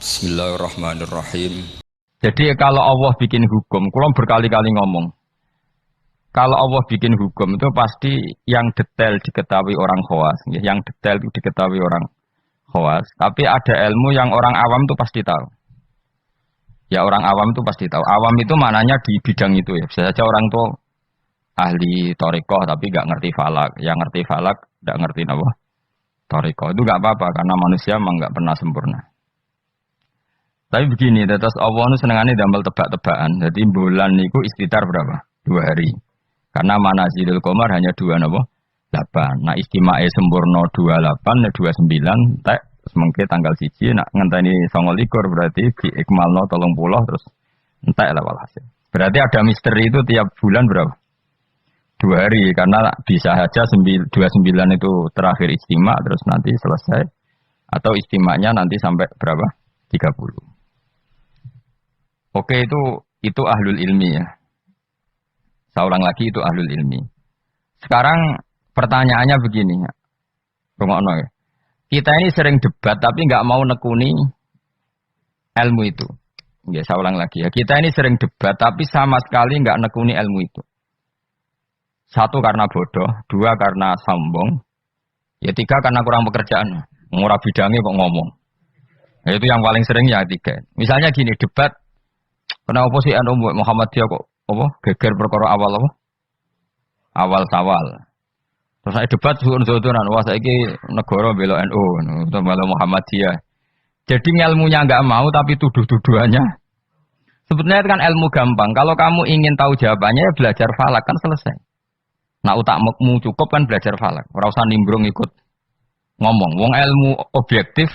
Bismillahirrahmanirrahim. Jadi kalau Allah bikin hukum, kulon berkali-kali ngomong, kalau Allah bikin hukum itu pasti yang detail diketahui orang khawas, yang detail itu diketahui orang khawas. Tapi ada ilmu yang orang awam itu pasti tahu. Ya orang awam itu pasti tahu. Awam itu maknanya di bidang itu ya. Bisa saja orang tuh ahli torikoh tapi nggak ngerti falak. Yang ngerti falak nggak ngerti apa torikoh. Itu nggak apa-apa karena manusia memang nggak pernah sempurna. Tapi begini, tetes Allah itu senengannya damel tebak-tebakan. Jadi bulan itu istitar berapa? 2 hari. Karena manazilul qamar hanya 2 apa? 8. Nah istima'e sempurna 28, 29, tek semengke tanggal 1, nak ngenteni 29 berarti di ikmalno 30 terus entek lah walhasil. Berarti ada misteri itu tiap bulan berapa? 2 hari karena bisa saja 29 itu terakhir istimak terus nanti selesai atau istimaknya nanti sampai berapa? 30. Oke itu ahlul ilmi ya. Saya ulang lagi itu ahlul ilmi. Sekarang pertanyaannya begini ya. Rungokno ya. Kita ini sering debat tapi nggak mau nekuni ilmu itu. Ya, saya ulang lagi ya. Kita ini sering debat tapi sama sekali nggak nekuni ilmu itu. 1 karena bodoh, 2 karena sombong, ya 3 karena kurang pekerjaan. Murah bidangnya kok ngomong. Ya, itu yang paling sering ya 3. Misalnya gini debat. Kenapa sih Muhammadiyah kok apa geger perkara awal apa? Awal sawal. Terus saya debat suun-suunan, wah saiki negara bela NU, bela Muhammadiyah. Jadi ilmunya enggak mau tapi tuduh-tuduhannya. Sebenarnya kan ilmu gampang. Kalau kamu ingin tahu jawabannya ya belajar falak kan selesai. Nah utakmu cukup kan belajar falak. Ora usah nimbrung ikut ngomong. Wong ilmu objektif,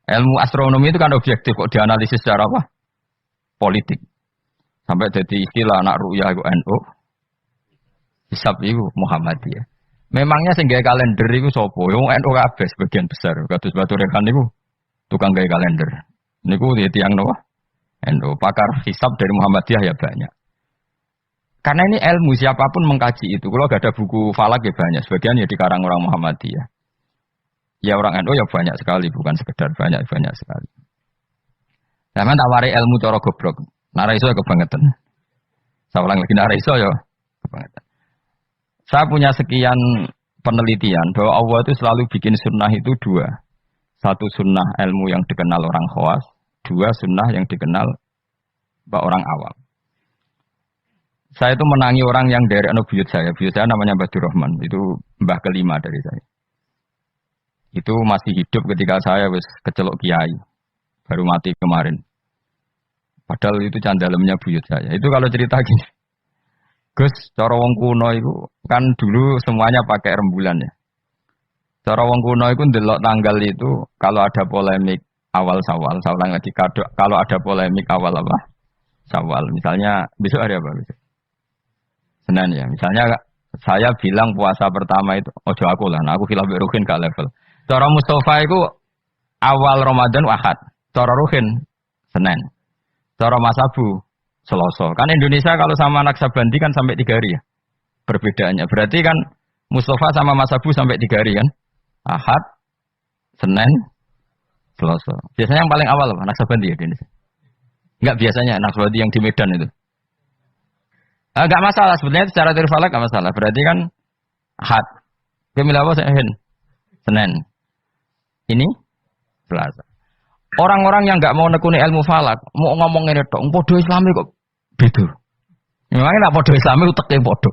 ilmu astronomi itu kan objektif kok dianalisis secara apa? Politik. Sampai jadi istilah anak ru'yah itu NU. Hisab itu Muhammadiyah. Memangnya sing gawe kalender itu sapa? Wong NU kabeh sebagian besar. Kados Batu Rekan niku tukang gawe kalender. Niku tiyang napa? NU. Pakar hisab dari Muhammadiyah ya banyak. Karena ini ilmu siapapun mengkaji itu. Kalau gak ada buku falak ya banyak. Sebagian ya dikarang orang Muhammadiyah. Ya orang NU ya banyak sekali, bukan sekedar banyak sekali. Zaman tak warai ilmu cara goblok. Nara iso ya kebangetan. Saya ulang lagi nara iso ya kebangetan. Saya punya sekian penelitian bahwa Allah itu selalu bikin sunnah itu 2. 1 sunnah ilmu yang dikenal orang khawas, 2 sunnah yang dikenal orang awam. Saya itu menangi orang yang dari buyut saya. Buyut saya namanya Badur Rahman. Itu mbah kelima dari saya. Itu masih hidup ketika saya wis kecelok kiai. Baru mati kemarin. Padahal itu candalemnya buyut saya. Itu kalau cerita gini. Gus, cara wong kuno itu kan dulu semuanya pakai rembulan ya. Cara wong kuno itu ndelok tanggal itu kalau ada polemik awal Syawal, saya ulang lagi kalau ada polemik awal apa? Syawal. Misalnya besok hari apa besok? Senin ya. Misalnya saya bilang puasa pertama itu ojo aku lah, nah aku khilaf ruhin gak level. Cara Mustafa itu awal Ramadan Ahad. Cara Ruhin Senin. Cara Mas Abu Selasa. Kan Indonesia kalau sama Naksabandi kan sampai 3 hari ya. Perbedaannya. Berarti kan Mustafa sama Mas Abu sampai 3 hari kan. Ahad, Senin, Selasa. Biasanya yang paling awal apa? Naksabandi ya di Indonesia. Enggak biasanya Naksabandi yang di Medan itu. Enggak masalah sebenarnya secara tirfalak enggak masalah. Berarti kan Ahad. Kemilawa Senin. Ini Selasa. Orang-orang yang nggak mau nekuni ilmu falak, mau ngomong ini tok, podo Islami kok beda. Memangnya nak podo Islami uteknya podo.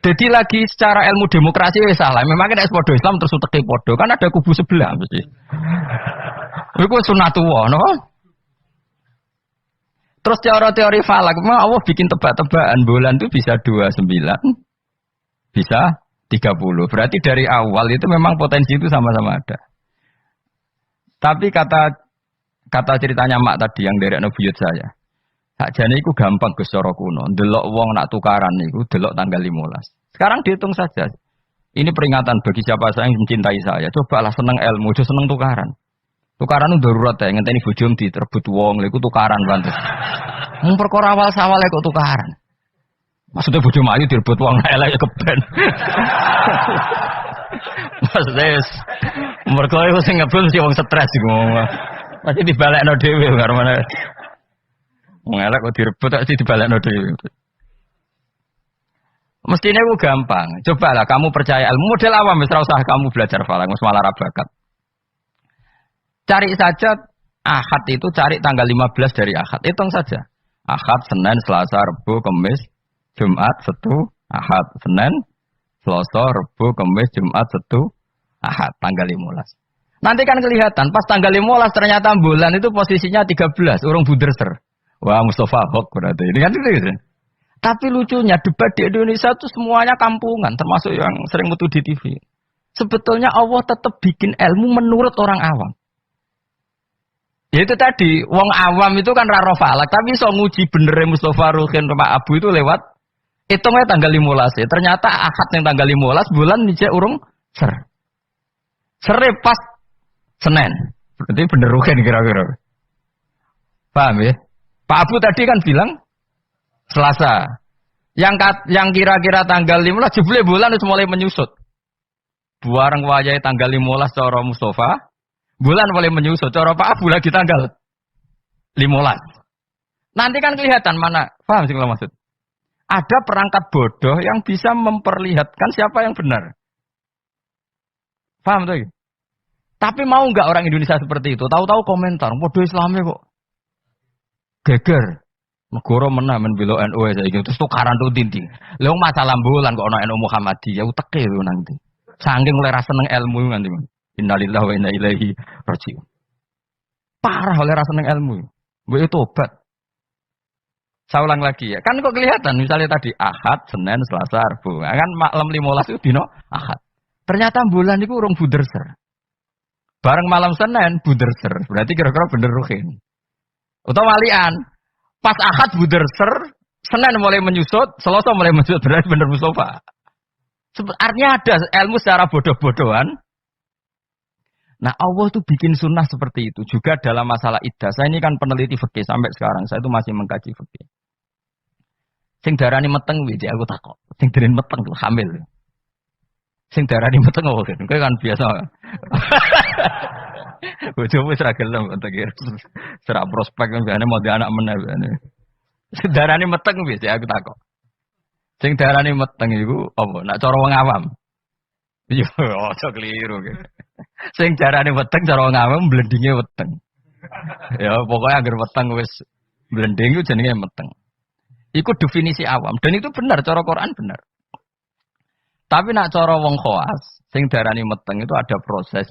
Jadi lagi secara ilmu demokrasi ya salah. Memangnya nak podo Islam terus uteknya podo, kan ada kubu sebelah mesti. Itu sunatullah, no? Terus teori falak, memang Allah bikin tebak-tebakan bulan itu bisa 29, bisa 30. Berarti dari awal itu memang potensi itu sama-sama ada. Tapi kata ceritanya mak tadi yang dari buyut saya. Sakjane iku gampang Gus cara kuno. Ndelok wong nak tukaran niku delok tanggal 15. Sekarang dihitung saja. Ini peringatan bagi siapa saya yang mencintai saya. Cobalah seneng ilmu, aja seneng tukaran. Tukaran itu darurat ya, ngenteni bojom diterbut wong, lha iku tukaran pantes. Mung perkara awal sawal kok tukaran. Maksudnya bojo ayu direbut wong elek ya keben. Maksudnya mergo iku sing ngebul mesti wong stres iku. Masih dibalekno dhewe karo mana. Ngelak kok direbut tak sih dibalekno dhewe. Mestinya itu gampang. Cobalah kamu percaya ilmu model awam, wis ora usah kamu belajar falak, wis malah ra bakat. Cari saja Ahad itu cari tanggal 15 dari Ahad. Hitung saja. Ahad, Senin, Selasa, Rabu, Kamis, Jumat, Sabtu, Ahad, Senin, Selasa, Rabu, Kamis, Jumat, Sabtu, Ahad, tanggal 15. Nanti kan kelihatan pas tanggal 15 ternyata bulan itu posisinya 13, urung buderser. Wah, Mustafa Hok berarti. Ini kan gitu. Tapi lucunya debat di Indonesia itu semuanya kampungan, termasuk yang sering mutu di TV. Sebetulnya Allah tetap bikin ilmu menurut orang awam. Ya itu tadi, wong awam itu kan raro falak, tapi so nguji benernya Mustafa Ruhin Pak Abu itu lewat hitungnya tanggal 15. Ternyata Ahad yang tanggal 15 bulan nih urung ser. Sere pas Senin. Berarti bener Ruhin kira-kira. Paham ya? Pak Abu tadi kan bilang Selasa. Yang kira-kira tanggal 15 jebule bulan itu mulai menyusut. Buareng wayahe tanggal 15 cara Mustafa, bulan mulai menyusut cara Pak Abu lagi tanggal 15. Nanti kan kelihatan mana, paham sih kalau maksud? Ada perangkat bodoh yang bisa memperlihatkan siapa yang benar. Paham tuh? Tapi mau nggak orang Indonesia seperti itu? Tahu-tahu komentar, bodoh Islamnya kok geger. Negara menang membela NU saya gitu. Terus tukaran tuh tinting. Lha masalah bulan kok ana NU Muhammadiyah uteke lho nanti. Saking oleh rasa seneng ilmu nanti. Innalillahi wa inna ilaihi raji'un. Parah oleh rasa seneng ilmu. Mbok tobat. Saya ulang lagi ya. Kan kok kelihatan misalnya tadi Ahad, Senin, Selasa, Rabu. Kan malam 15 itu dino Ahad. Ternyata bulan itu urung buderser. Bareng malam Senin buderser. Berarti kira-kira bener Ruhin. Utawa walian. Pas Ahad buderser, Senin mulai menyusut, Selasa mulai menyusut, berarti benar Mustafa. Artinya ada ilmu secara bodoh-bodohan. Nah Allah itu bikin sunnah seperti itu. Juga dalam masalah iddah. Saya ini kan peneliti fikih sampai sekarang. Saya itu masih mengkaji fikih. Sing darani meteng, aku takut. Sing darani meteng itu hamil. Sing darani meteng, itu kan biasa. Bojomu ora gelem tak kira. Serak prospek kan biasane mau di anak meneh biasane. Darane meteng wis ya aku takok. Sing darane meteng iku apa? Nak cara wong awam. Yo aja keliru. Sing darane meteng cara wong awam blendinge weteng. Ya pokoknya agar weteng wis blending iku jenenge meteng. Iku definisi awam dan itu benar cara Quran benar. Tapi nak cara wong khawas, sing darane meteng itu ada proses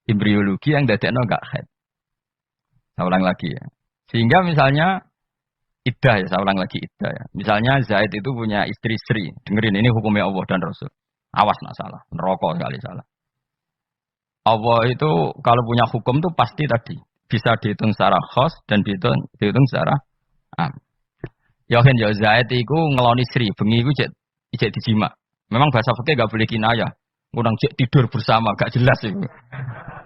embriologi yang dadekno enggak haid. Saya ulang lagi ya. Sehingga misalnya iddah ya, saya ulang lagi iddah ya. Misalnya Zaid itu punya istri Sri. Dengerin ini hukumnya Allah dan Rasul. Awas nak salah, neraka sekali salah. Allah itu kalau punya hukum tuh pasti tadi bisa dihitung secara khos dan dihitung secara am. Yakin ya Zaid itu ngeloni Sri, bengi iku ijek dijima. Memang bahasa fikih enggak boleh kinayah. Kurang tidur bersama, gak jelas itu.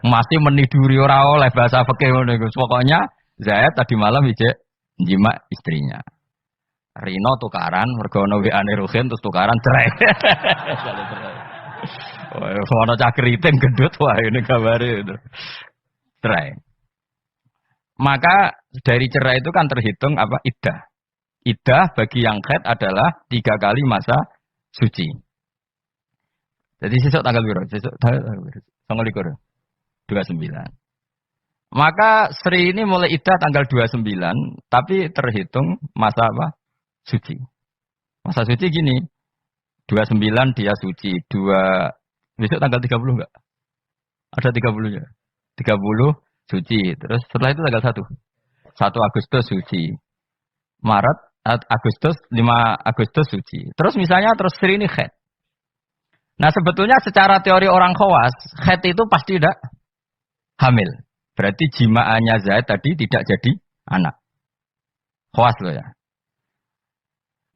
Masih meniduri ora oleh bahasa fikih ngono iku. Pokoknya Zaid tadi malam ijek jima istrinya. Rino tukaran, mergo ono WA-ne Ruhin terus tukaran cerai. Wah, ono cah keriting gendut wah ini kabare itu. Cerai. Maka dari cerai itu kan terhitung apa iddah. Iddah bagi yang haid adalah 3 kali masa suci. Jadi sesuk tanggal berapa? Sesuk tanggal 29. Maka Sri ini mulai iddah tanggal 29, tapi terhitung masa apa? Suci. Masa suci gini. 29 dia suci, besok tanggal 30 enggak? Ada 30-nya. 30 suci. Terus setelah itu tanggal 1. 1 Agustus suci. Maret, Agustus, 5 Agustus suci. Terus misalnya terus Sri ini haid. Nah sebetulnya secara teori orang khawas, haid itu pasti tidak hamil. Berarti jimaannya Zaid tadi tidak jadi anak. Khawas loh ya.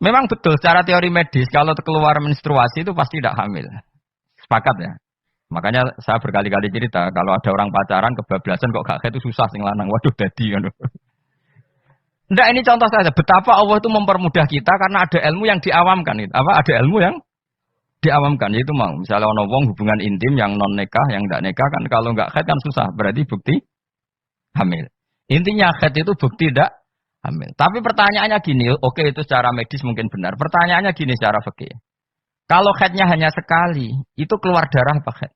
Memang betul secara teori medis kalau keluar menstruasi itu pasti tidak hamil. Sepakat ya. Makanya saya berkali-kali cerita kalau ada orang pacaran kebablasan kok gak haid itu susah sing lanang. Waduh dadi kan. Nggak, ini contoh saja betapa Allah itu mempermudah kita karena ada ilmu yang diawamkan itu. Apa ada ilmu yang diawamkan yaitu mau misalnya ono wong hubungan intim yang non nikah yang enggak nikah kan kalau enggak haid kan susah berarti bukti hamil. Intinya haid itu bukti tidak hamil. Tapi pertanyaannya gini, oke itu secara medis mungkin benar. Pertanyaannya gini secara fikih. Kalau haidnya hanya sekali, itu keluar darah apa haid?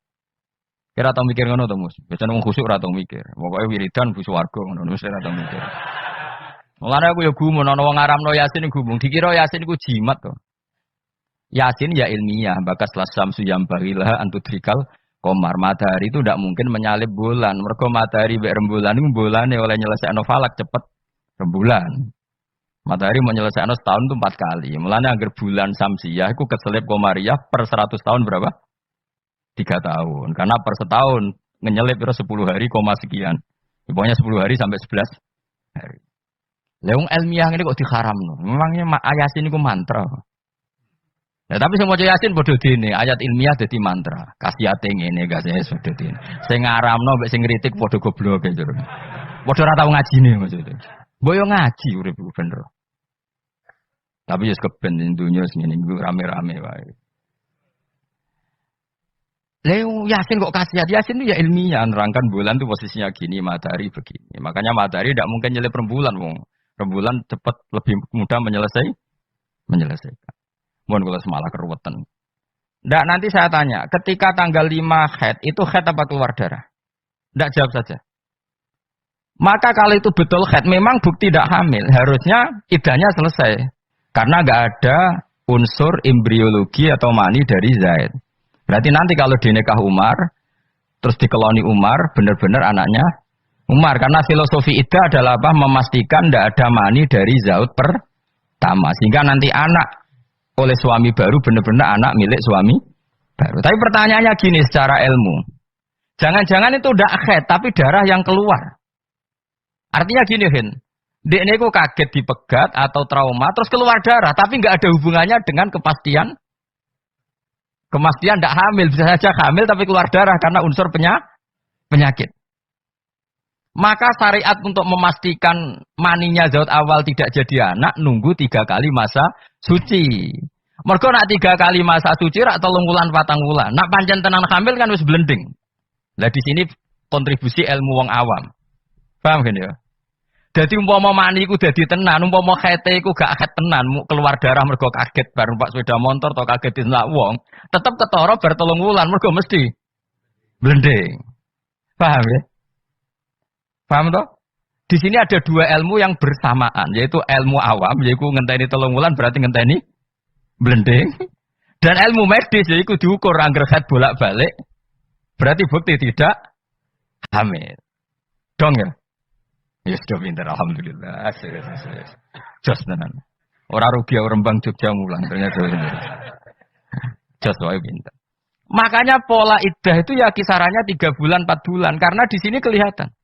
Kira tau mikir ngono to, Mus? Biasane wong khusuk ora tau mikir. Pokoke wiridan bu swarga ngono wis ora tau mikir. Mulane aku ya gumun ana wong ngaramno Yasin gumun. Dikira Yasin iku jimat to. Yasin ya ilmiah, bakas lasam suyam barilah antudrikal komar. Matahari itu tidak mungkin menyalip bulan. Mergo matahari mbek rembulan iku bulane oleh nyelesaikno falak cepet rembulan. Matahari mau nyelesaikno setahun itu 4 kali. Mulane agar bulan samsiah iku keselip komariah per 100 tahun berapa? 3 tahun. Karena per setahun ngenyelip 10 hari koma sekian. Pokoknya 10 hari sampai 11 hari. Leung ilmiah ini kok diharamno. Memangnya Yasin itu mantra. Nah, tapi semua Yasin bodoh dene, ayat ilmiah dadi mantra. Kasihate ngene gak sih bodoh dene. Sing ngaramno mbek sing ngritik padha goblok e jero. Padha ora tau ngajine maksudnya. Mbok yo ngaji urip bener. Tapi wis keben dunya sing ngene rame-rame wae. Leo Yasin kok kasihan? Yasin itu ya ilmiah, nerangkan bulan itu posisinya gini, matahari begini. Makanya matahari tidak mungkin nyelip rembulan, wong. Rembulan cepat lebih mudah menyelesaikan. Mohon kalau semalah keruwetan. Nggak, nanti saya tanya, ketika tanggal 5 haid, itu haid apa keluar darah? Nggak, jawab saja. Maka kalau itu betul haid, memang bukti tidak hamil. Harusnya idahnya selesai. Karena nggak ada unsur embriologi atau mani dari Zaid. Berarti nanti kalau dinikah Umar, terus dikeloni Umar, benar-benar anaknya Umar. Karena filosofi iddah adalah apa? Memastikan tidak ada mani dari Zaud pertama. Sehingga nanti anak oleh suami baru benar-benar anak milik suami baru. Tapi pertanyaannya gini secara ilmu. Jangan-jangan itu tidak haid, tapi darah yang keluar. Artinya gini, Hin. Dekne ku kaget dipegat atau trauma, terus keluar darah. Tapi nggak ada hubungannya dengan kepastian tidak hamil, bisa saja hamil tapi keluar darah karena unsur penyakit. Maka syariat untuk memastikan maninya Zaud awal tidak jadi anak, nunggu 3 kali masa suci. Mergo nak 3 kali masa suci rak 3 wulan 4 wulan. Nak pancen tenan hamil kan wis blending. Lah di sini kontribusi ilmu wong awam. Paham kan ya? Jadi umpama mani iku dadi tenan, umpama khete iku gak haid tenan, keluar darah mergo kaget bar numpak sepeda motor atau kaget diselak wong, tetep ketara bar 3 wulan mergo mesti blending. Paham ya? Paham toh? Di sini ada 2 ilmu yang bersamaan, yaitu ilmu awam, yaitu ngenteni 3 wulan berarti ngenteni blending, dan ilmu medis yaitu diukur angger haid bolak-balik, berarti bukti tidak hamil. Dong ya? Ya sudah pintar, alhamdulillah. Jos tenan. Orang rugi orang Rembang Jogja mulang ternyata. Jos wae pintar. Makanya pola iddah itu ya kisarannya 3 bulan 4 bulan karena di sini kelihatan.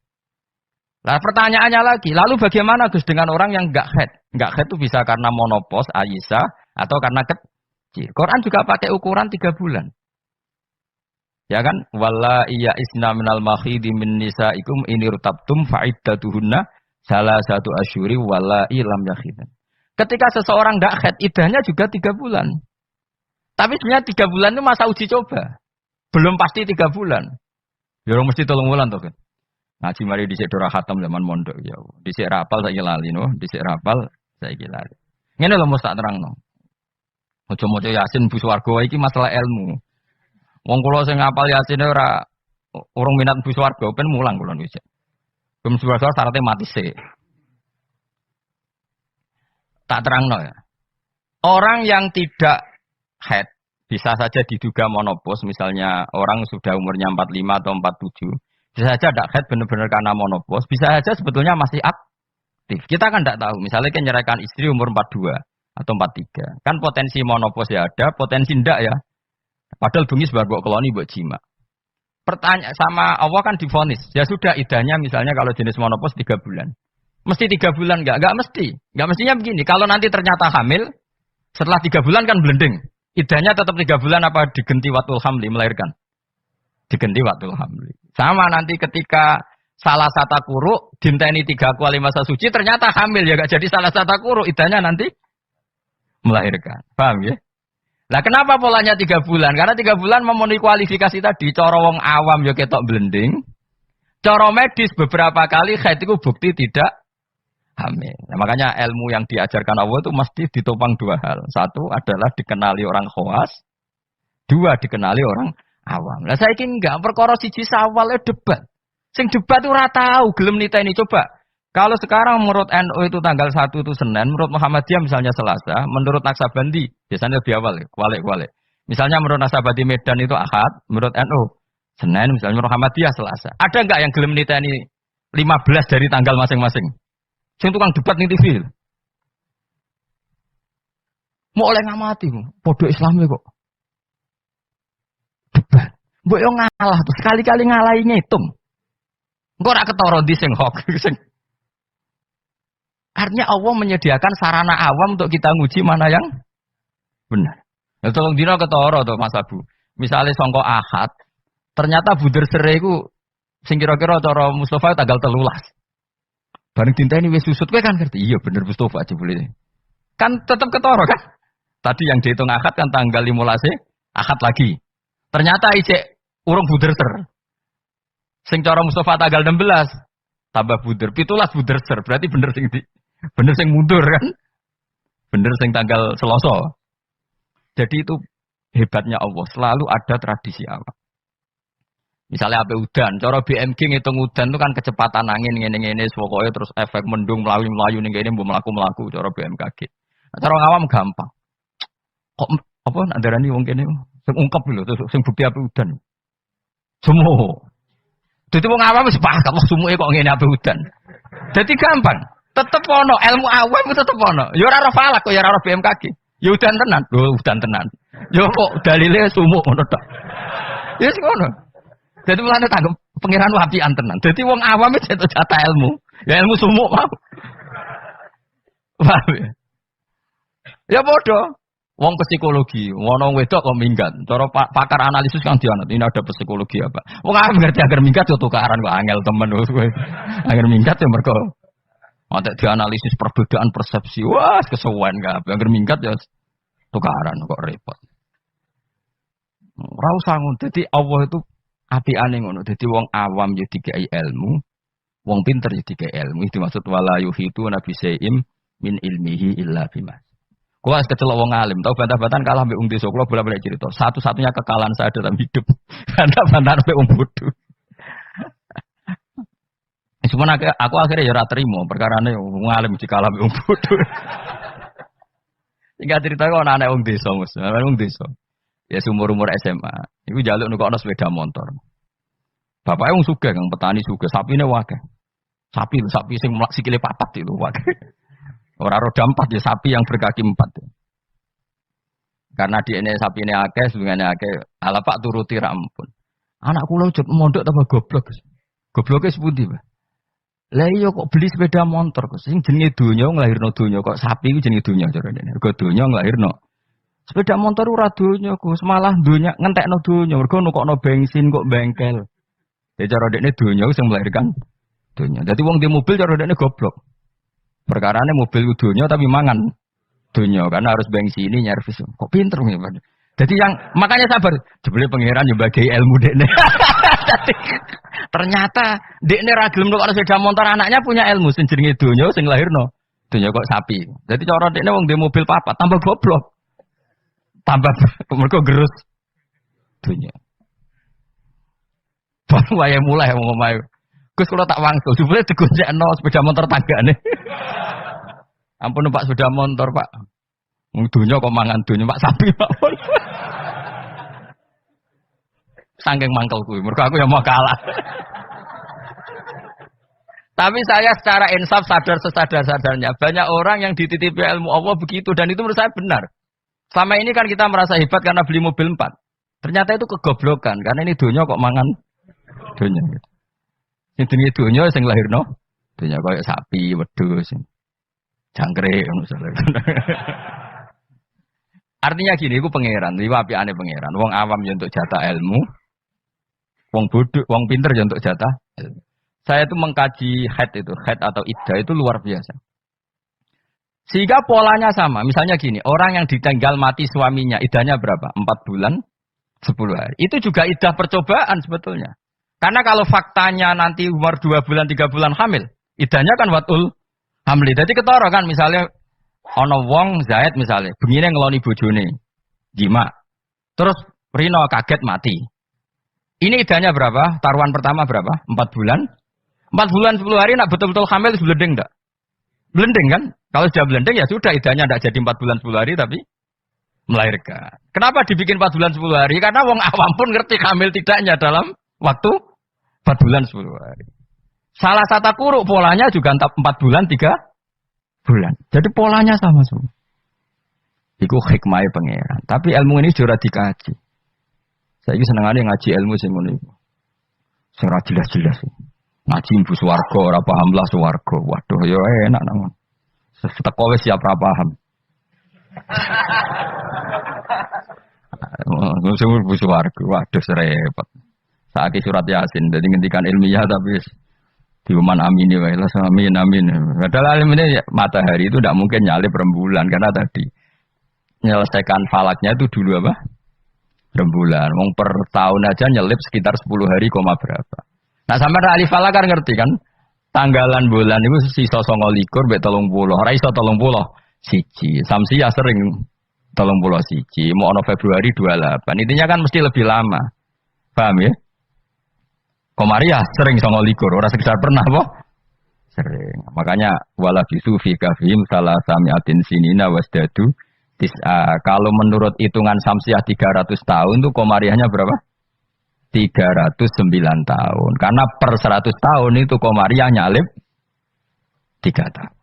Nah pertanyaannya lagi, lalu bagaimana Gus dengan orang yang enggak haid? Enggak haid itu bisa karena monopos, Aisyah atau karena kecil. Quran juga pakai ukuran 3 bulan. Ya kan? Walla iya isna minal makhidi min nisaikum in irtabtum fa'iddatuhunna salasatu asyuri walla ilam yakhidan. Ketika seseorang tidak haid, iddahnya juga 3 bulan. Tapi sebenarnya 3 bulan itu masa uji coba. Belum pasti 3 bulan. Ya orang mesti 3 bulan toh kan. Ngaji mari dhisik dora khatam zaman mondok ya. Dhisik rapal saiki lali no, dhisik rapal saiki lali. Ngene lho mesti tak terangno. Aja maca Yasin bu swarga iki masalah ilmu. Wong kula sing ngapal Yasin ora urung minat bu swarga ben mulang kula wis. Bu swarga syaratnya mati sik. Tak terangno ya. Orang yang tidak haid bisa saja diduga monopos, misalnya orang sudah umurnya 45 atau 47. Bisa saja tidak haid benar-benar karena monopos, bisa saja sebetulnya masih aktif. Kita kan tidak tahu, misalnya kan nyerahkan istri umur 42 atau 43. Kan potensi monopos ya ada, potensi tidak ya. Padahal bengi sebagai koloni buat jima. Pertanyaan sama Allah kan divonis. Ya sudah idahnya misalnya kalau jenis monopos 3 bulan. Mesti 3 bulan enggak? Enggak mesti. Enggak mestinya begini. Kalau nanti ternyata hamil, setelah 3 bulan kan blending. Idahnya tetap 3 bulan apa digenti watul hamli melahirkan? Digenti watul hamli. Sama nanti ketika salah satu kuru dinteni 3 kali masa suci ternyata hamil ya enggak jadi salah satu kuru idahnya nanti melahirkan. Paham ya? Nah kenapa polanya 3 bulan? Karena 3 bulan memenuhi kualifikasi tadi. Cara wong awam ya ketok blending. Cara medis beberapa kali haid itu bukti tidak hamil. Nah, makanya ilmu yang diajarkan Allah itu mesti ditopang dua hal. Satu adalah dikenali orang khawas, dua dikenali orang awam. Lah saiki enggak perkara siji sawale debat. Sing debat itu ora tahu gelem niteni coba. Kalau sekarang menurut NU itu tanggal 1 itu Senin, menurut Muhammadiyah misalnya Selasa, menurut Naksabandi biasanya lebih awal, kualik. Misalnya menurut Naksabandi Medan itu Ahad, menurut NU Senin, misalnya menurut Muhammadiyah Selasa. Ada enggak yang gelem niteni 15 dari tanggal masing-masing? Sing tukang debat ning TV. Mau oleh ngamati, podo Islami kok. Debat. Mbok yo ngalah tuh, sekali-kali ngalahi ngitung. Engko ora ketara ndi sing hok sing. Artinya Allah menyediakan sarana awam untuk kita nguji mana yang benar. Ya tolong dina ketara to Mas Abu. Misale sangka Ahad, ternyata buder sere iku sing kira-kira cara Mustafa tanggal 13. Bareng dinteni wis susut kowe kan ngerti. Iya bener Mustafa jebule. Kan tetap ketara kan? Tadi yang dihitung Ahad kan tanggal 15 Ahad lagi. Ternyata ijek urung buder ser. Sing cara Mustafa tanggal 16 tambah buder, 17 buder ser. Berarti bener sing mundur kan? Bener sing tanggal Selasa. Jadi itu hebatnya Allah, selalu ada tradisi awal. Misalnya apa udan, cara BMG ngitung udan itu kan kecepatan angin ngene-ngene pokoknya terus efek mendung melayu ning kene mbok mlaku-mlaku cara BMKG. Nah, cara awam gampang. Kok apa ndarani wong kene sing ungkep lho terus sing bukti apa udan. Semua. Jadi wong awam wis paham kok sumuke kok ngene apa udan. Jadi gampang. Tetep ono ilmu awam tetep ono. Ya ora ora falak kok ya ora BMKG. Ya udan tenan. Lho udan tenan. Ya kok dalile sumuk ngono tok. Ya wis ngono. Jadi mulane tanggep pangeran wapian tenan. Jadi wong awam wis entuk jatah ilmu. Ya ilmu sumuk mau. Paham ya? Ya bodoh. Wong psikologi, ngono wedok kok minggat. Cara pakar analisis kan dianut. Ini ada psikologi apa? Wong awam ngerti agar minggat yo tukaran kok angel temen kowe. Agar minggat ya mergo ada dianalisis perbedaan persepsi. Wah, kesuwen kabeh. Agar minggat ya tukaran kok repot. Ora usah ngono. Dadi Allah itu apikane ngono. Dadi wong awam ya dikai ilmu, wong pinter ya dikai ilmu. Itu maksud wala yuhitu nabi saim min ilmihi illa bima. Kuwi wis kecelok wong alim, tau bantah-bantahan kalah mbek wong desa. Kula bolak-balik cerita. Satu-satunya kekalahan saya dalam hidup. Bantah-bantahan mbek wong bodoh. Cuma aku akhirnya ya ora trimo, perkarane wong alim dikalah mbek wong bodoh. Singkat cerita kok anak wong desa, Mas. Wong desa. Ya umur SMA. Iku njaluk nukokno sepeda motor. Bapaknya wong sugih, Kang petani sugih, sapine akeh. Sapi sing sikile papat itu akeh. Ora roda 4 ya sapi yang berkaki 4. Karena di ini sapi ini akeh, sebenarnya akeh. Ala Pak turuti ra ampun. Anak kula ujug mondok tambah goblok. Gobloke sepundi, Pak? Lah iya kok beli sepeda motor kok sing jenenge donya nglahirno donya kok sapi iku jenenge donya carane. Mergo donya nglahirno. Sepeda motor ora donya Gus, malah donya ngentekno donya. Mergo nukokno bensin kok bengkel. Ya cara dekne donya sing melahirkan donya. Dadi wong di mobil cara dekne goblok. Perkarane mobil donya tapi mangan donya karena harus bensini nyervis. Kok pinter ya, Pak. Jadi yang makanya sabar, jebule pangeran yo bagi ilmu dekne. Ternyata dekne ra gelem kok sepeda motor anaknya punya ilmu sing jenenge donya sing lahirno. Donya kok sapi. Jadi cara dekne wong di mobil papat tambah goblok. Tambah mergo gerus donya. Baru wae mulai wong omahe. Gus kula tak wangsul, jebule digonjekno sepeda motor tanggane. Ampun Pak sepeda motor, Pak. Wong donya kok mangan donya Pak sapi, Pak. Saking mangkel kuwi, mergo aku ya mau kalah. Tapi saya secara insaf sadar sesadar-sadarnya banyak orang yang dititipi ilmu Allah begitu dan itu menurut saya benar. Selama ini kan kita merasa hebat karena beli mobil 4. Ternyata itu kegoblokan karena ini donya kok mangan donya gitu. Sing jenenge donya sing lahirno donya koyo sapi, wedhus, jangkrik ngono Artinya gini, iku pangeran, iki apikane pangeran. Wong awam yo untuk jatah ilmu, wong bodoh, wong pinter yo untuk jatah ilmu. Saya itu mengkaji haid atau iddah itu luar biasa. Sehingga polanya sama. Misalnya gini, orang yang ditinggal mati suaminya, iddahnya berapa? 4 bulan, 10 hari. Itu juga iddah percobaan sebetulnya. Karena kalau faktanya nanti umur 2 bulan 3 bulan hamil, idahnya kan watul hamli. Jadi ketara kan misalnya ana wong Zaid misalnya, bengine ngeloni bojone, jima. Terus Rino kaget mati. Ini idahnya berapa? Taruhan pertama berapa? 4 bulan. 4 bulan 10 hari nak betul-betul hamil blending enggak? Blending kan? Kalau sudah blending ya sudah idahnya enggak jadi 4 bulan 10 hari tapi melahirkan. Kenapa dibikin 4 bulan 10 hari? Karena wong awam pun ngerti hamil tidaknya dalam waktu 4 bulan 10 hari. Salah satu kuruk polanya juga 4 bulan 3 bulan. Jadi polanya sama semua. Iku hikmahnya pangeran. Tapi ilmu ini sudah dikaji. Saya ini seneng ngaji ilmu sing ngono iku. Sing ora jelas-jelas. Ngaji mbu swarga ora paham lah swarga. Waduh ya enak nang. Seteko wis siap ora paham. Sing mbu swarga. Waduh repot. Saiki surat Yasin dadi ngendikan ilmiah tapi diuman amini wae lah amin amin. Padahal alim ini matahari itu tidak mungkin nyalip rembulan karena tadi menyelesaikan falaknya itu dulu apa? Rembulan. Wong per tahun aja nyelip sekitar 10 hari koma berapa. Nah sampai ahli falak kan ngerti kan? Tanggalan bulan itu sisa 29 mbek 30. Ora iso 30 siji. Samsia sering 30 siji. Mau ono Februari 28. Intinya kan mesti lebih lama. Paham ya? Komariah sering 29. Ora sekedar pernah apa? Sering. Makanya wala bisu fi kafim salah samiatin sinina wasdadu. Kalau menurut hitungan Samsiah 300 tahun tuh komariahnya berapa? 309 tahun. Karena per 100 tahun itu komariah nyalip 3 tahun.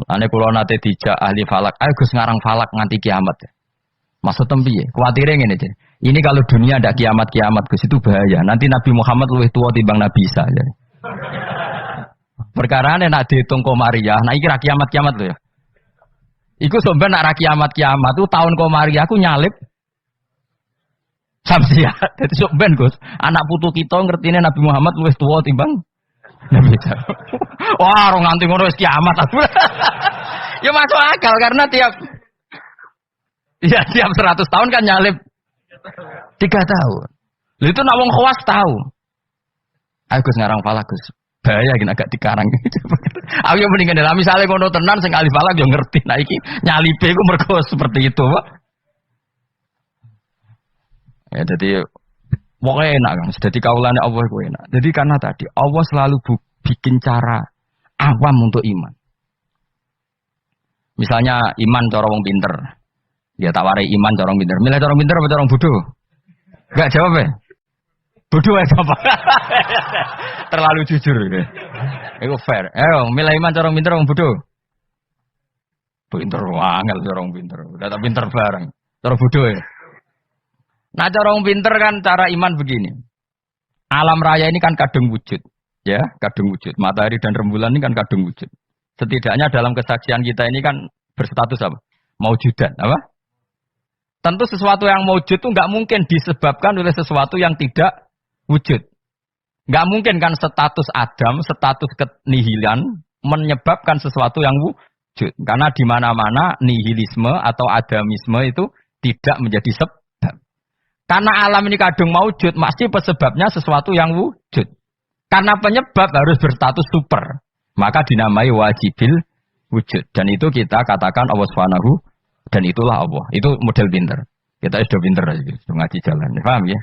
Ane kula nate dijak ahli falak, ayo Gus ngarang falak nganti kiamat. Maksud piye? Kuwatire ngene iki. Ini kalau dunia ada kiamat-kiamat Gus itu bahaya. Nanti Nabi Muhammad luwih tua timbang Nabi Isa. Perkarane nak dihitung komariah, nah iki ra kiamat-kiamat lho ya. Iku sampeyan nak kiamat-kiamat tuh tahun komariah aku nyalip Samsiah. Dadi sok ben Gus, anak putu kita ngertine Nabi Muhammad luwih tuwa timbang Nabi Isa. Wah, ora nganti ngono wis kiamat. Ya masuk akal karena tiap 100 tahun kan nyalip 3 tahun. Lha itu nak wong khawas tahu. Ayo Gus ngarang falak Gus. Bahaya gini agak dikarang. Aku yang mendingan dalam misalnya kono tenan sing alif falak yo ngerti. Nah iki nyalipe iku mergo seperti itu, Pak. Ya jadi pokoknya enak kan. Jadi kaulane Allah iku enak. Jadi karena tadi Allah selalu bikin cara awam untuk iman. Misalnya iman cara wong pinter. Ya tak warai iman cara wong pinter. Milih cara wong pinter apa cara wong bodoh? Enggak jawab ya. Bodoh ya apa? Terlalu jujur. Itu fair. Ayo, milih iman cara pinter orang bodoh. Pinter angel cara orang pinter. Udah tak pinter bareng. Cara bodoh ya. Nah, cara orang pinter kan cara iman begini. Alam raya ini kan kadung wujud, ya, kadung wujud. Matahari dan rembulan ini kan kadung wujud. Setidaknya dalam kesaksian kita ini kan berstatus apa? Maujudan, apa? Tentu sesuatu yang maujud itu nggak mungkin disebabkan oleh sesuatu yang tidak wujud. Nggak mungkin kan status Adam, status kenihilan menyebabkan sesuatu yang wujud. Karena di mana-mana nihilisme atau adamisme itu tidak menjadi sebab. Karena alam ini kadung maujud, pasti sebabnya sesuatu yang wujud. Karena penyebab harus berstatus super. Maka dinamai wajibil wujud. Dan itu kita katakan Allah Subhanahu dan itulah Allah. Itu model pinter. Kita sudah pinter aja, sudah ngaji jalan. Paham ya?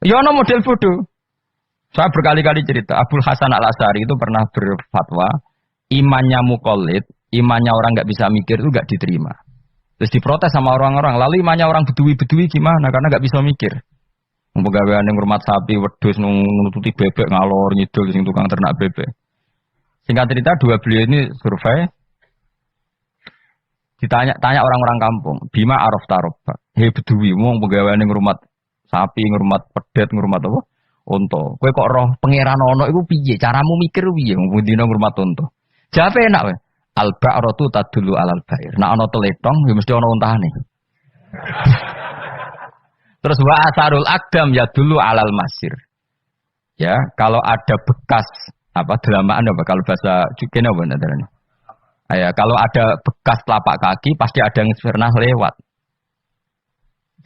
Ya no model bodoh. Saya berkali-kali cerita, Abul Hasan Al-Asy'ari itu pernah berfatwa, imannya muqallid, imannya orang nggak bisa mikir itu nggak diterima. Terus diprotes sama orang-orang, lalu imannya orang bedui-bedui gimana? Karena nggak bisa mikir. Pegawaian yang ngurmat sapi, wedhus, nututi bebek, ngalor, ngidul, sing tukang ternak bebek. Singkat cerita, dua beliau ini survei, ditanya orang-orang kampung, Bima Araf Taroba, hei bedui, mau pegawaian yang ngurmat sapi, ngurmat pedet, ngurmat apa? Unta. Kowe kok roh pangeran ono iku piye? Caramu mikir piye wong dina ngurmat unta? Jawabe enak wae. Al ba'ratu tadullu alal ba'ir. Nek ana teletong ya mesti ana untane. Terus wa asarul aqdam ya dulu alal masir. Ya, kalau ada bekas apa delamaan apa kalau bahasa Jukene apa nandarane? Ya, kalau ada bekas telapak kaki pasti ada yang pernah lewat.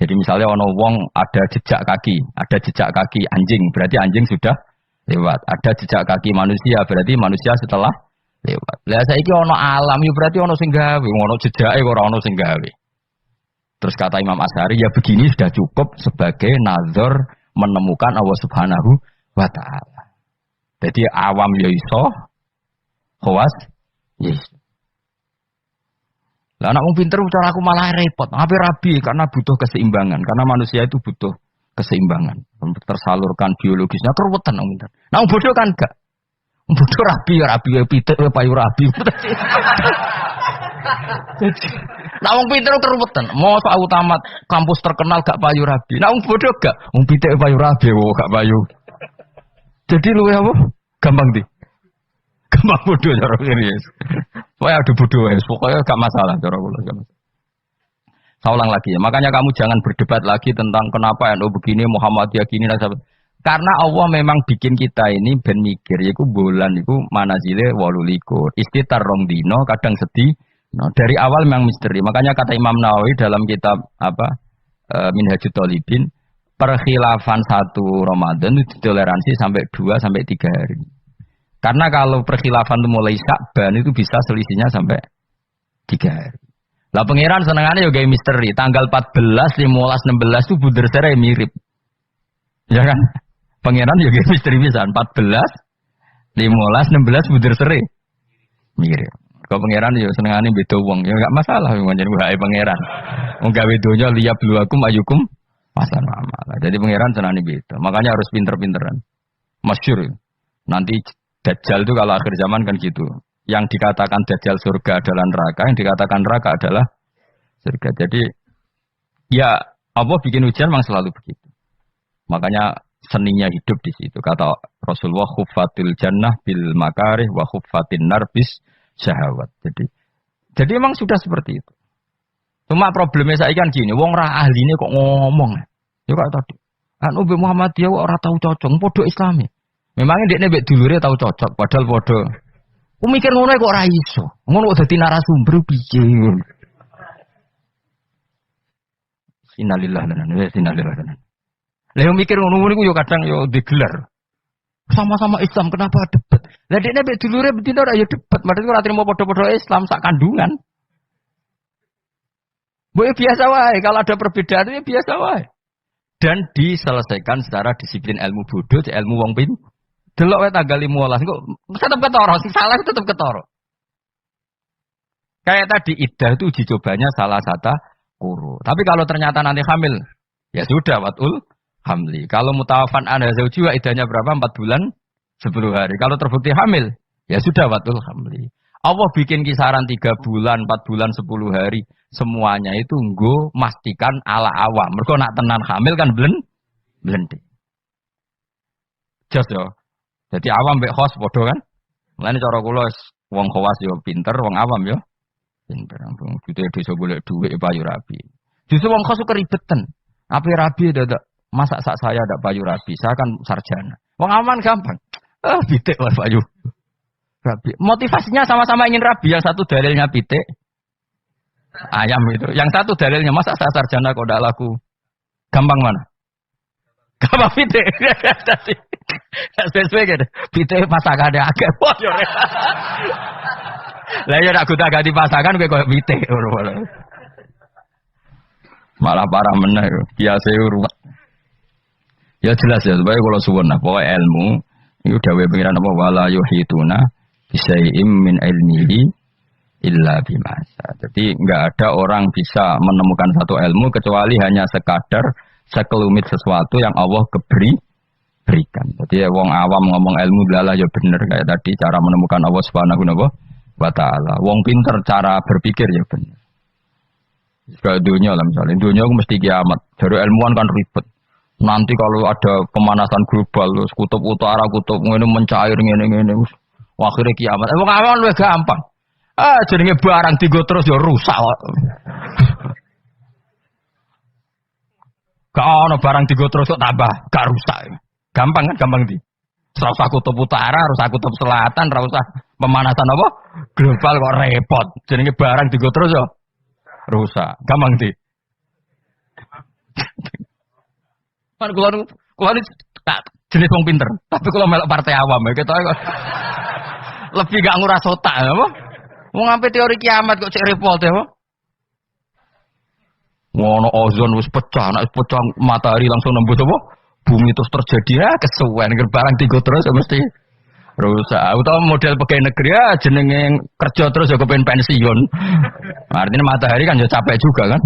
Jadi misalnya ono wong ada jejak kaki anjing, berarti anjing sudah lewat. Ada jejak kaki manusia, berarti manusia setelah lewat. Lah saiki ono alam, ya berarti ono sing gawe, ono jejake ora ono sing gawe. Terus kata Imam Asy'ari, ya begini sudah cukup sebagai nazar menemukan Allah Subhanahu wa taala. Jadi awam ya iso, khawas yes. Lah anak wong pinter cara aku malah repot. Apa rabi karena butuh keseimbangan, karena manusia itu butuh keseimbangan untuk tersalurkan biologisnya keruwetan wong pinter. Nah wong bodoh kan enggak. Wong bodoh rabi ya pitik ya payu rabi. Nah wong pinter keruwetan. Mau soal tamat kampus terkenal gak payu rabi. Nah wong bodoh gak. Wong pitik payu rabi gak payu. Jadi lu apa? Gampang di. Gampang bodoh cara ini. Pokoknya ada bodoh ya. Pokoknya gak masalah cara kula. Saya ulang lagi ya. Makanya kamu jangan berdebat lagi tentang kenapa NU begini, Muhammadiyah gini dan sebagainya. Karena Allah memang bikin kita ini ben mikir, yaitu bulan itu manazile 18. Istitar rong dino, kadang sedih. Nah, dari awal memang misteri. Makanya kata Imam Nawawi dalam kitab Minhajut Thalibin, perkhilafan 1 Ramadan itu ditoleransi sampai 2 sampai 3 hari. Karena kalau perkhilafan itu mulai Sya'ban itu bisa selisihnya sampai 3 hari. Lah pangeran senengannya juga misteri. Tanggal 14, 15, 16 itu buder serai mirip. Ya kan? Pangeran juga misteri bisa 14, 15, 16 buder serai mirip. Kalau pangeran ya senengannya beda wong ya enggak masalah menjadi wae pangeran. Wong gawe donya liya bluakum ayukum pasan amal. Jadi pangeran senengannya beda. Makanya harus pinter-pinteran. Masyhur. Nanti Dajjal itu kalau akhir zaman kan gitu. Yang dikatakan Dajjal surga adalah neraka, yang dikatakan neraka adalah surga. Jadi ya Allah bikin ujian memang selalu begitu. Makanya seninya hidup di situ. Kata Rasulullah, khuffatil jannah bil makarih wa khuffatin nar bis syahwat. Jadi memang sudah seperti itu. Cuma problemnya saya kan gini, wong ra ahline kok ngomong. Ya kok tadi. Anu be Muhammadiyah kok ora tau cocok, podo Islami. Memangnya dekne mbek dulure tau cocok, padahal podo. Ku mikir ngono kok ora iso. Ngono kok dadi narasumber piye ngono. Innalillahi wa inna ilaihi raji'un. Lah yo mikir ngono niku yo kadang yo digelar. Sama-sama Islam kenapa debat? Lah dekne mbek dulure betina ora yo debat, padahal ora trimo padha-padha Islam sak kandungan. Boleh biasa wae, kalau ada perbedaan itu biasa wae. Dan diselesaikan secara disiplin ilmu bodoh, ilmu wong pin. Delok wae tanggal 15 kok tetep ketara, sing salah tetep ketara. Kayak tadi iddah itu uji cobanya salah satu kuru. Tapi kalau ternyata nanti hamil, ya sudah watul hamli. Kalau mutawafan anda zauji wa iddahnya berapa? 4 bulan 10 hari. Kalau terbukti hamil, ya sudah watul hamli. Allah bikin kisaran 3 bulan, 4 bulan, 10 hari. Semuanya itu nggo mastikan ala awam. Mergo nak tenan hamil kan blende. Jos yo. Jadi awam mbek khos padha kan? Mulane cara kula wong khawas yo pinter, wong awam yo pinter. Wong jute desa golek dhuwit payu rabi. Justru wong khos keribetan. Ape rabi dadak masak sak saya ndak payu rabi. Saya kan sarjana. Wong aman gampang. Pitik wae payu. Rabi. Motivasinya sama-sama ingin rabi. Yang satu dalilnya pitik. Ayam itu. Yang satu dalilnya masa saya sarjana kok ndak laku. Gampang mana? Gampang pitik. Sesuai gitu. Pitik pasangan ada agak. Lah ya nak gonta ganti pasangan kowe pitik. Malah parah meneh. Biasa ruwet. Ya jelas ya. Supaya kalau suwun nah. Pokoknya ilmu. Itu dawuh pengiran apa? Wala yuhituna bisai'im min ilmihi illa bimasa. Jadi enggak ada orang bisa menemukan satu ilmu kecuali hanya sekadar sekelumit sesuatu yang Allah berikan. Jadi wong awam ngomong ilmu adalah ya bener kayak tadi cara menemukan Allah Subhanahu wa taala. Wong pinter cara berpikir ya bener. Kayak dunia lah misalnya. Dunia aku mesti kiamat. Dari ilmuwan kan ribet. Nanti kalau ada pemanasan global, kutub utara, kutub ini mencair ngene. Akhirnya kiamat. Wong awam luwih gampang. Jenenge barang digo terus ya rusak kok. Gak ono barang digo terus kok tambah gak rusak. Gampang kan gampang di. Ora usah kutub utara, ora usah kutub selatan, ora usah pemanasan apa? Global kok repot. Jenenge barang digo terus ya rusak. Gampang di. Kan kula ini jenis wong pinter, tapi kalau melok partai awam ya kita lebih gak nguras otak apa? Mau ngampe teori kiamat kok cek repot ya, apa? Ngono ozon wis pecah, nek pecah matahari langsung nembus apa? Bumi terus terjadi ya kesuwen barang tigo terus ya mesti rusak. Utawa model pegawai negeri ya jenenge kerja terus ya kepen pensiun. Artinya matahari kan ya capek juga kan?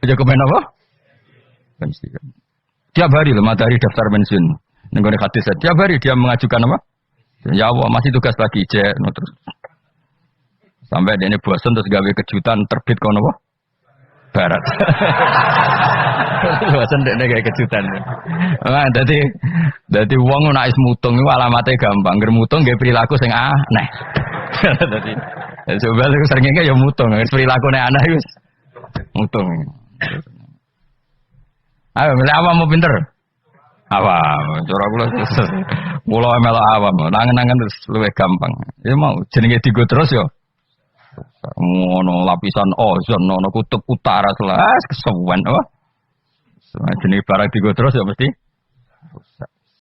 Ya kepen apa? Pensiun. Tiap hari loh matahari daftar pensiun. Nenggone hadis tiap hari dia mengajukan apa? Ya Allah masih tugas lagi cek terus. Sampai dia ini bosan terus gawe kejutan terbit kono apa? Barat. Bosan dia kayak kejutan. Nah, jadi uang nak is mutung itu alamatnya gampang. Germutung gak perilaku sing aneh. Jadi sebenarnya seringnya ya mutung. Perilaku aneh itu mutung. Ayo milih awam mau pinter. Awam, cara kula mula melo awam. Nangen-nangen terus luwih gampang. Ya mau jenenge digo terus ya. Ngono lapisan ozon ono kutub utara kesuwen apa. Jenenge barang digo terus ya mesti rusak.